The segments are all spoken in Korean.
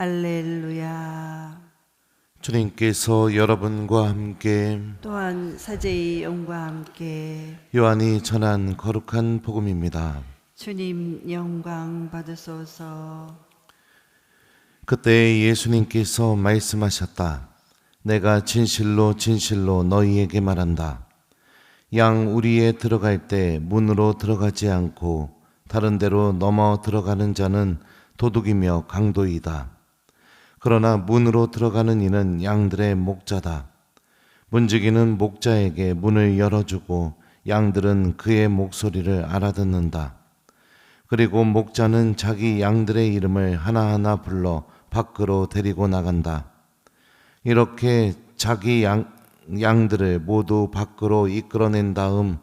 할렐루야. 주님께서 여러분과 함께 또한 사제의 영과 함께 요한이 전한 거룩한 복음입니다. 주님 영광 받으소서. 그때 예수님께서 말씀하셨다. 내가 진실로 진실로 너희에게 말한다. 양 우리에 들어갈 때 문으로 들어가지 않고 다른 데로 넘어 들어가는 자는 도둑이며 강도이다. 그러나 문으로 들어가는 이는 양들의 목자다. 문지기는 목자에게 문을 열어주고 양들은 그의 목소리를 알아듣는다. 그리고 목자는 자기 양들의 이름을 하나하나 불러 밖으로 데리고 나간다. 이렇게 자기 양들을 모두 밖으로 이끌어낸 다음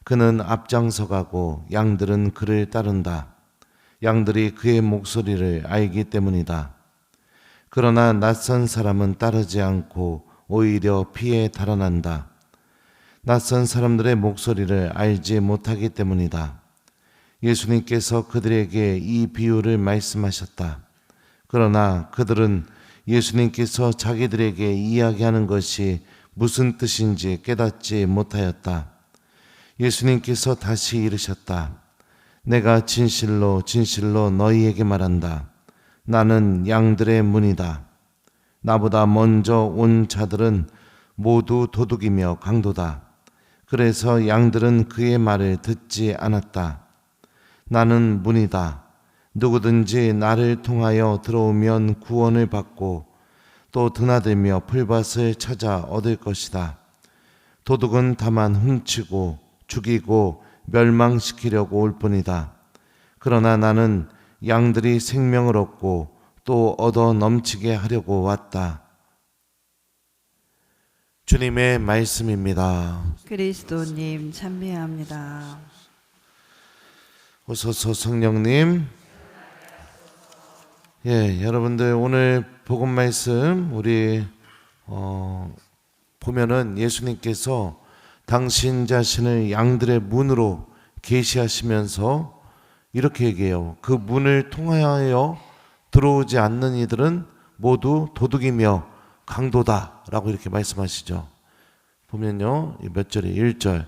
그는 앞장서 가고 양들은 그를 따른다. 양들이 그의 목소리를 알기 때문이다. 그러나 낯선 사람은 따르지 않고 오히려 피해 달아난다. 낯선 사람들의 목소리를 알지 못하기 때문이다. 예수님께서 그들에게 이 비유를 말씀하셨다. 그러나 그들은 예수님께서 자기들에게 이야기하는 것이 무슨 뜻인지 깨닫지 못하였다. 예수님께서 다시 이르셨다. 내가 진실로 진실로 너희에게 말한다. 나는 양들의 문이다. 나보다 먼저 온 자들은 모두 도둑이며 강도다. 그래서 양들은 그의 말을 듣지 않았다. 나는 문이다. 누구든지 나를 통하여 들어오면 구원을 받고 또 드나들며 풀밭을 찾아 얻을 것이다. 도둑은 다만 훔치고 죽이고 멸망시키려고 올 뿐이다. 그러나 나는 양들이 생명을 얻고 또 얻어 넘치게 하려고 왔다. 주님의 말씀입니다. 그리스도님 찬미합니다. 오소서 성령님. 여러분들 오늘 복음 말씀 우리 보면은 예수님께서 당신 자신을 양들의 문으로 계시하시면서 이렇게 얘기해요. 그 문을 통하여 들어오지 않는 이들은 모두 도둑이며 강도다 라고 이렇게 말씀하시죠. 보면요, 몇 절에 1절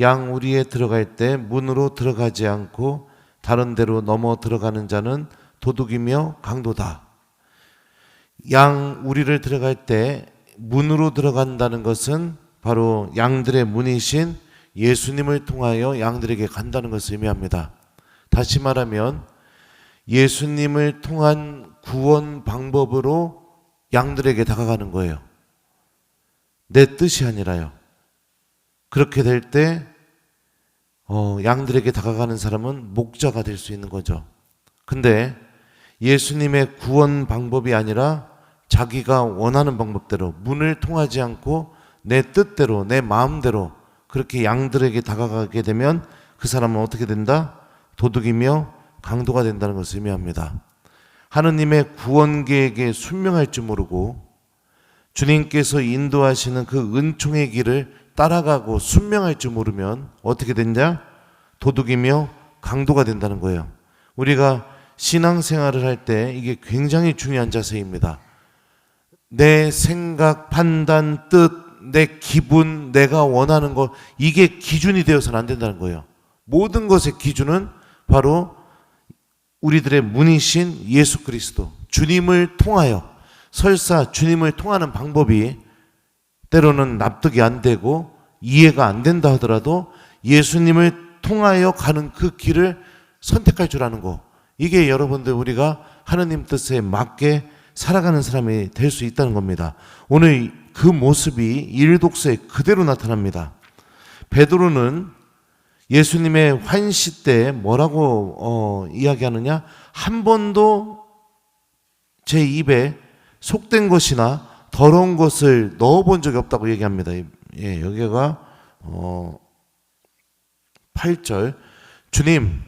양 우리에 들어갈 때 문으로 들어가지 않고 다른 데로 넘어 들어가는 자는 도둑이며 강도다. 양 우리를 들어갈 때 문으로 들어간다는 것은 바로 양들의 문이신 예수님을 통하여 양들에게 간다는 것을 의미합니다. 다시 말하면 예수님을 통한 구원 방법으로 양들에게 다가가는 거예요. 내 뜻이 아니라요. 그렇게 될 때 양들에게 다가가는 사람은 목자가 될 수 있는 거죠. 근데 예수님의 구원 방법이 아니라 자기가 원하는 방법대로 문을 통하지 않고 내 뜻대로 내 마음대로 그렇게 양들에게 다가가게 되면 그 사람은 어떻게 된다? 도둑이며 강도가 된다는 것을 의미합니다. 하느님의 구원 계획에 순명할 줄 모르고 주님께서 인도하시는 그 은총의 길을 따라가고 순명할 줄 모르면 어떻게 된다? 도둑이며 강도가 된다는 거예요. 우리가 신앙생활을 할 때 이게 굉장히 중요한 자세입니다. 내 생각, 판단, 뜻, 내 기분, 내가 원하는 것, 이게 기준이 되어서는 안 된다는 거예요. 모든 것의 기준은 바로 우리들의 문이신 예수 그리스도, 주님을 통하여, 설사 주님을 통하는 방법이 때로는 납득이 안 되고 이해가 안 된다 하더라도 예수님을 통하여 가는 그 길을 선택할 줄 아는 거, 이게 여러분들 우리가 하느님 뜻에 맞게 살아가는 사람이 될 수 있다는 겁니다. 오늘 그 모습이 일독서에 그대로 나타납니다. 베드로는 예수님의 환시 때 뭐라고 이야기하느냐? 한 번도 제 입에 속된 것이나 더러운 것을 넣어본 적이 없다고 얘기합니다. 여기가 8절 주님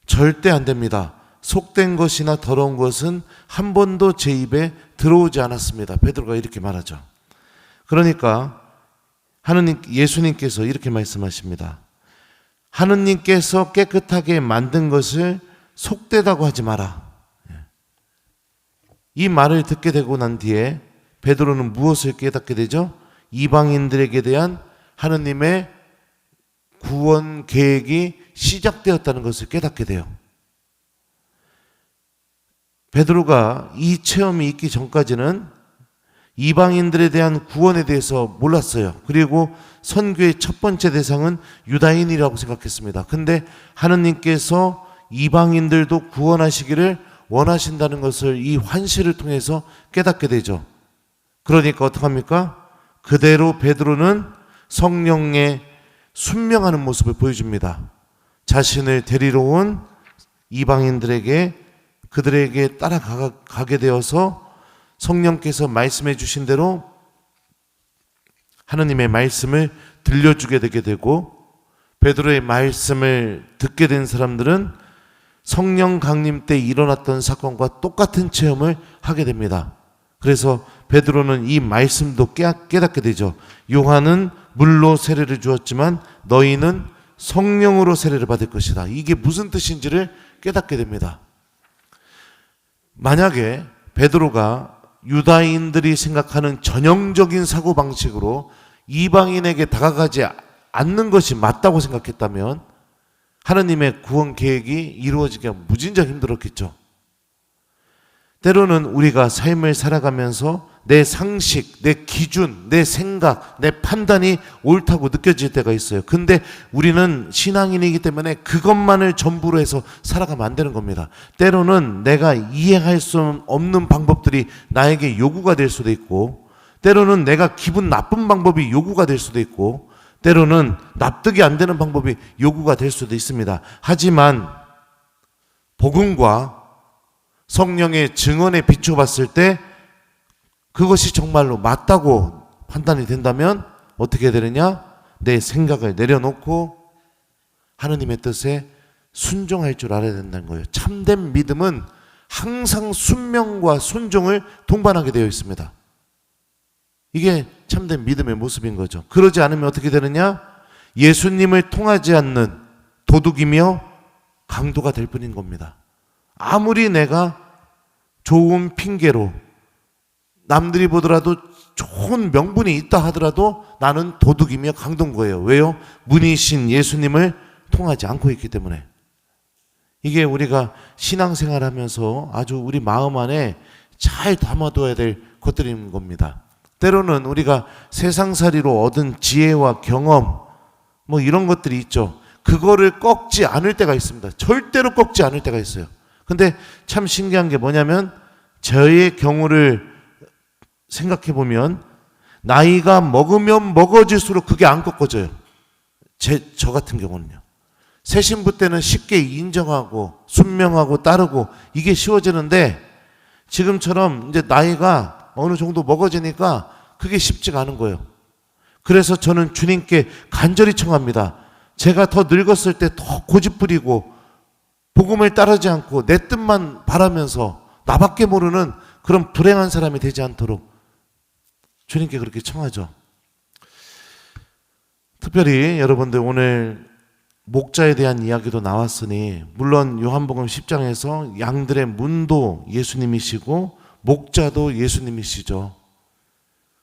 절대 안 됩니다. 속된 것이나 더러운 것은 한 번도 제 입에 들어오지 않았습니다. 베드로가 이렇게 말하죠. 그러니까 예수님께서 이렇게 말씀하십니다. 하느님께서 깨끗하게 만든 것을 속되다고 하지 마라. 이 말을 듣게 되고 난 뒤에 베드로는 무엇을 깨닫게 되죠? 이방인들에게 대한 하느님의 구원 계획이 시작되었다는 것을 깨닫게 돼요. 베드로가 이 체험이 있기 전까지는 이방인들에 대한 구원에 대해서 몰랐어요. 그리고 선교의 첫 번째 대상은 유다인이라고 생각했습니다. 근데 하느님께서 이방인들도 구원하시기를 원하신다는 것을 이 환시를 통해서 깨닫게 되죠. 그러니까 어떡합니까? 그대로 베드로는 성령의 순명하는 모습을 보여줍니다. 자신을 데리러 온 이방인들에게 그들에게 따라가게 되어서 성령께서 말씀해 주신 대로 하느님의 말씀을 들려주게 되게 되고, 베드로의 말씀을 듣게 된 사람들은 성령 강림 때 일어났던 사건과 똑같은 체험을 하게 됩니다. 그래서 베드로는 이 말씀도 깨닫게 되죠. 요한은 물로 세례를 주었지만 너희는 성령으로 세례를 받을 것이다. 이게 무슨 뜻인지를 깨닫게 됩니다. 만약에 베드로가 유다인들이 생각하는 전형적인 사고방식으로 이방인에게 다가가지 않는 것이 맞다고 생각했다면 하느님의 구원 계획이 이루어지기가 무진장 힘들었겠죠. 때로는 우리가 삶을 살아가면서 내 상식, 내 기준, 내 생각, 내 판단이 옳다고 느껴질 때가 있어요. 근데 우리는 신앙인이기 때문에 그것만을 전부로 해서 살아가면 안 되는 겁니다. 때로는 내가 이해할 수 없는 방법들이 나에게 요구가 될 수도 있고, 때로는 내가 기분 나쁜 방법이 요구가 될 수도 있고, 때로는 납득이 안 되는 방법이 요구가 될 수도 있습니다. 하지만 복음과 성령의 증언에 비춰봤을 때 그것이 정말로 맞다고 판단이 된다면 어떻게 되느냐? 내 생각을 내려놓고 하느님의 뜻에 순종할 줄 알아야 된다는 거예요. 참된 믿음은 항상 순명과 순종을 동반하게 되어 있습니다. 이게 참된 믿음의 모습인 거죠. 그러지 않으면 어떻게 되느냐? 예수님을 통하지 않는 도둑이며 강도가 될 뿐인 겁니다. 아무리 내가 좋은 핑계로 남들이 보더라도 좋은 명분이 있다 하더라도 나는 도둑이며 강도인 거예요. 왜요? 문이신 예수님을 통하지 않고 있기 때문에. 이게 우리가 신앙생활 하면서 아주 우리 마음 안에 잘 담아둬야 될 것들인 겁니다. 때로는 우리가 세상살이로 얻은 지혜와 경험 뭐 이런 것들이 있죠. 그거를 꺾지 않을 때가 있습니다. 절대로 꺾지 않을 때가 있어요. 근데 참 신기한 게 뭐냐면 저의 경우를 생각해 보면 나이가 먹으면 먹어질수록 그게 안 꺾어져요. 저 같은 경우는요. 새 신부 때는 쉽게 인정하고 순명하고 따르고 이게 쉬워지는데 지금처럼 이제 나이가 어느 정도 먹어지니까 그게 쉽지가 않은 거예요. 그래서 저는 주님께 간절히 청합니다. 제가 더 늙었을 때 더 고집부리고 복음을 따르지 않고 내 뜻만 바라면서 나밖에 모르는 그런 불행한 사람이 되지 않도록 주님께 그렇게 청하죠. 특별히 여러분들 오늘 목자에 대한 이야기도 나왔으니 물론 요한복음 10장에서 양들의 문도 예수님이시고 목자도 예수님이시죠.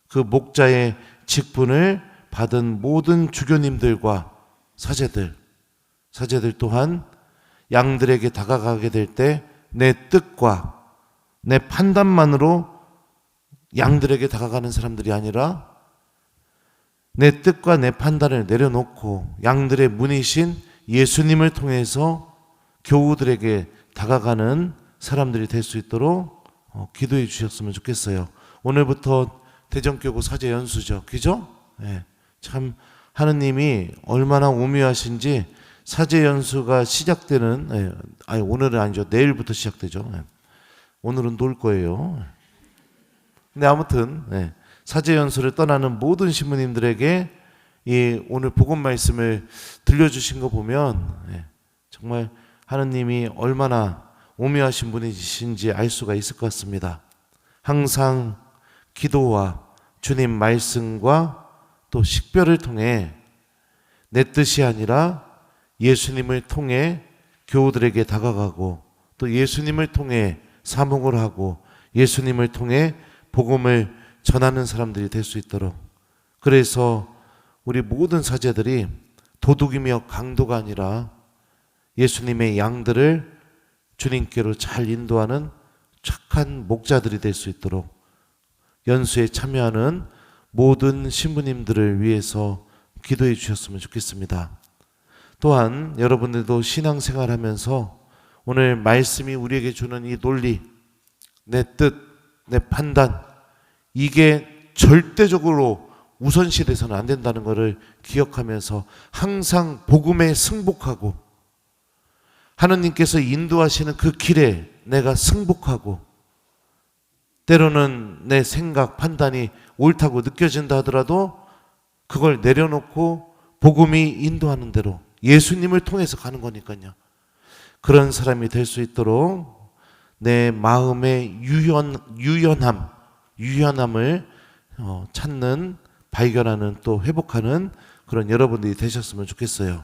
그 목자의 직분을 받은 모든 주교님들과 사제들 또한 양들에게 다가가게 될 때 내 뜻과 내 판단만으로 양들에게 다가가는 사람들이 아니라 내 뜻과 내 판단을 내려놓고 양들의 문이신 예수님을 통해서 교우들에게 다가가는 사람들이 될 수 있도록 기도해 주셨으면 좋겠어요. 오늘부터 대전교구 사제 연수죠. 그죠? 네. 참 하느님이 얼마나 오묘하신지 사제 연수가 시작되는 아니 오늘은 아니죠. 내일부터 시작되죠. 오늘은 놀 거예요. 근데 아무튼 사제 연수를 떠나는 모든 신부님들에게 이 오늘 복음 말씀을 들려주신 거 보면 정말 하느님이 얼마나 오묘하신 분이신지 알 수가 있을 것 같습니다. 항상 기도와 주님 말씀과 또 식별을 통해 내 뜻이 아니라 예수님을 통해 교우들에게 다가가고 또 예수님을 통해 사목을 하고 예수님을 통해 복음을 전하는 사람들이 될 수 있도록, 그래서 우리 모든 사제들이 도둑이며 강도가 아니라 예수님의 양들을 주님께로 잘 인도하는 착한 목자들이 될 수 있도록 연수에 참여하는 모든 신부님들을 위해서 기도해 주셨으면 좋겠습니다. 또한 여러분들도 신앙생활하면서 오늘 말씀이 우리에게 주는 이 논리, 내 뜻, 내 판단, 이게 절대적으로 우선시돼서는 안 된다는 것을 기억하면서 항상 복음에 승복하고 하느님께서 인도하시는 그 길에 내가 승복하고, 때로는 내 생각, 판단이 옳다고 느껴진다 하더라도 그걸 내려놓고 복음이 인도하는 대로 예수님을 통해서 가는 거니까요. 그런 사람이 될 수 있도록 내 마음의 유연함을 찾는, 발견하는, 또 회복하는 그런 여러분들이 되셨으면 좋겠어요.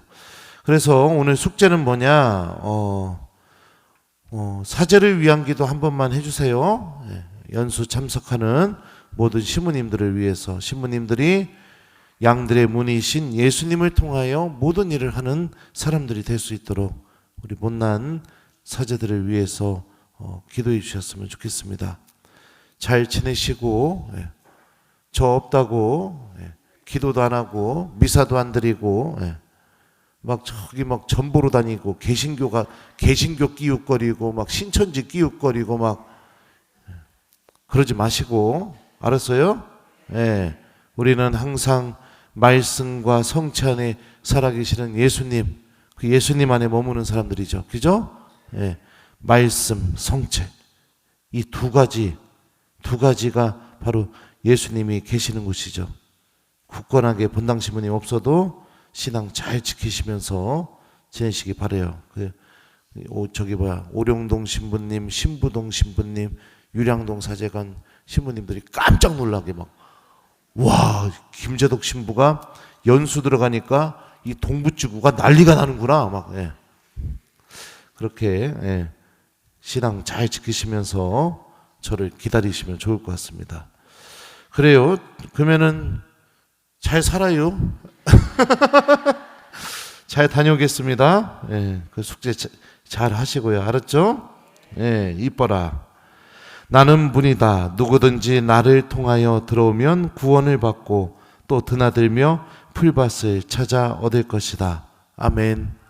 그래서 오늘 숙제는 뭐냐? 사제를 위한 기도 한 번만 해주세요. 연수 참석하는 모든 신부님들을 위해서, 신부님들이 양들의 문이신 예수님을 통하여 모든 일을 하는 사람들이 될 수 있도록 우리 못난 사제들을 위해서 기도해 주셨으면 좋겠습니다. 잘 지내시고, 저 없다고 기도도 안 하고 미사도 안 드리고 막 저기 막 전보로 다니고 개신교 끼웃거리고 막 신천지 끼웃거리고 막 그러지 마시고, 알았어요? 우리는 항상 말씀과 성체 안에 살아계시는 예수님, 그 예수님 안에 머무는 사람들이죠. 그죠? 말씀, 성체, 이 두 가지가 바로 예수님이 계시는 곳이죠. 굳건하게 본당 신부님 없어도 신앙 잘 지키시면서 지내시기 바라요. 오룡동 신부님, 신부동 신부님, 유량동 사제관 신부님들이 깜짝 놀라게 와, 김재덕 신부가 연수 들어가니까 이 동부지구가 난리가 나는구나 그렇게 신앙 잘 지키시면서 저를 기다리시면 좋을 것 같습니다. 그래요. 그러면은 잘 살아요. 잘 다녀오겠습니다. 그 숙제 잘 하시고요. 알았죠? 이뻐라. 나는 분이다. 누구든지 나를 통하여 들어오면 구원을 받고 또 드나들며 풀밭을 찾아 얻을 것이다. 아멘.